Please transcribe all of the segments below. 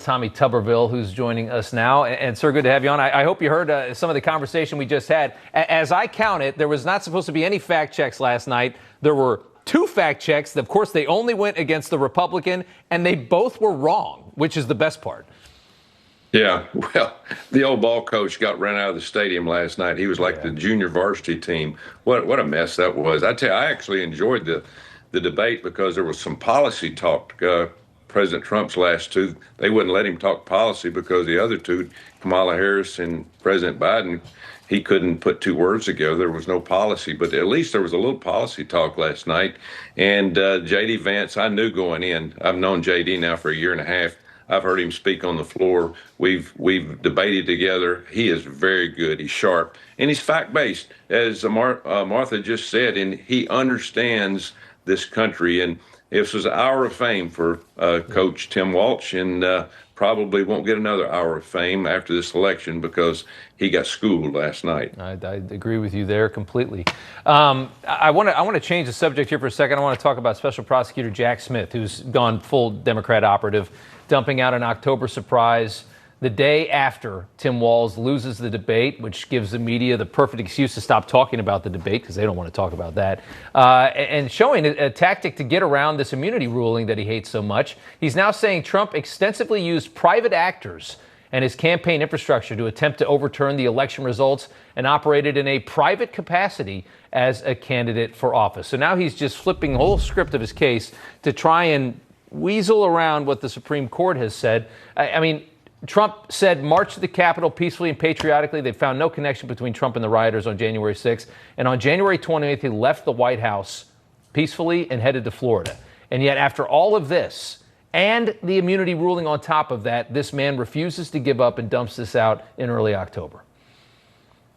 Tommy Tuberville, who's joining us now. And sir, good to have you on. I hope you heard some of the conversation we just had. As I count it, there was not supposed to be any fact checks last night. There were 2 fact checks. Of course, they only went against the Republican, and they both were wrong, which is the best part. Yeah, well, the old ball coach got run out of the stadium last night. He was like the junior varsity team. What a mess that was. I tell you, I actually enjoyed the debate because there was some policy talk. President Trump's last 2, they wouldn't let him talk policy because the other 2, Kamala Harris and President Biden, he couldn't put 2 words together. There was no policy, but at least there was a little policy talk last night. And J.D. Vance, I knew going in. I've known J.D. now for a year and a half. I've heard him speak on the floor. We've debated together. He is very good. He's sharp, and he's fact-based, as Martha just said, and he understands this country. And this was an hour of fame for Coach Tim Walz, and probably won't get another hour of fame after this election because he got schooled last night. I agree with you there completely. I want to change the subject here for a second. I want to talk about Special Prosecutor Jack Smith, who's gone full Democrat operative, dumping out an October surprise the day after Tim Walz loses the debate, which gives the media the perfect excuse to stop talking about the debate because they don't want to talk about that, and showing a tactic to get around this immunity ruling that he hates so much. He's now saying Trump extensively used private actors and his campaign infrastructure to attempt to overturn the election results and operated in a private capacity as a candidate for office. So now he's just flipping the whole script of his case to try and weasel around what the Supreme Court has said. I mean, Trump said march to the Capitol peacefully and patriotically. They found no connection between Trump and the rioters on January 6th. And on January 28th, he left the White House peacefully and headed to Florida. And yet after all of this and the immunity ruling on top of that, this man refuses to give up and dumps this out in early October.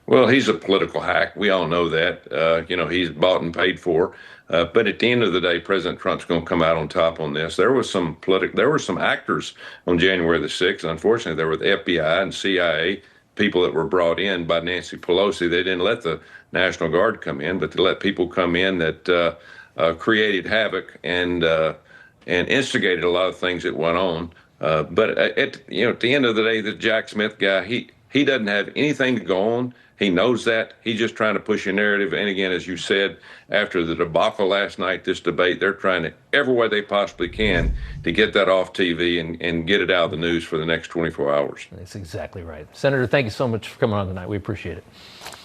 Well, he's a political hack. We all know that. He's bought and paid for. But at the end of the day, President Trump's going to come out on top on this. There were some actors on January the 6th. Unfortunately, there were the FBI and CIA, people that were brought in by Nancy Pelosi. They didn't let the National Guard come in, but they let people come in that created havoc and instigated a lot of things that went on. But at the end of the day, the Jack Smith guy, he doesn't have anything to go on. He knows that. He's just trying to push a narrative. And again, as you said, after the debacle last night, this debate, they're trying to every way they possibly can to get that off TV and get it out of the news for the next 24 hours. That's exactly right. Senator, thank you so much for coming on tonight. We appreciate it.